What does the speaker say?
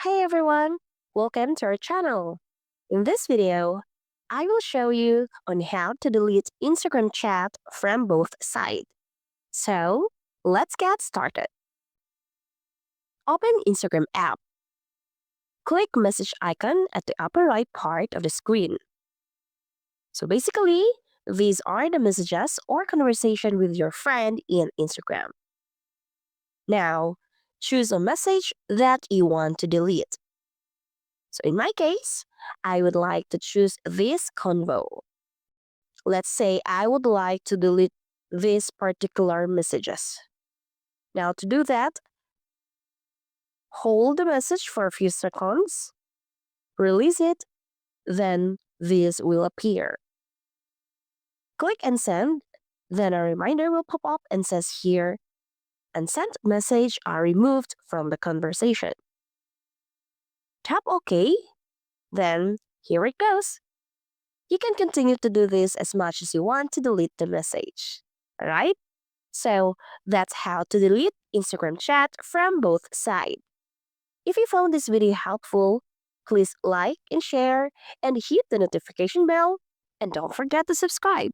Hey everyone, welcome to our channel. In this video, I will show you on how to delete Instagram chat from both sides. So, let's get started. Open Instagram app. Click message icon at the upper right part of the screen. So basically, these are the messages or conversation with your friend in Instagram. Now, choose a message that you want to delete. So in my case, I would like to choose this convo. Let's say I would like to delete these particular messages. Now to do that, hold the message for a few seconds, release it, then this will appear. Click and send, then a reminder will pop up and says here, unsent message are removed from the conversation. Tap OK, then here it goes. You can continue to do this as much as you want to delete the message. Alright? So that's how to delete Instagram chat from both sides. If you found this video helpful, please like and share and hit the notification bell, and don't forget to subscribe.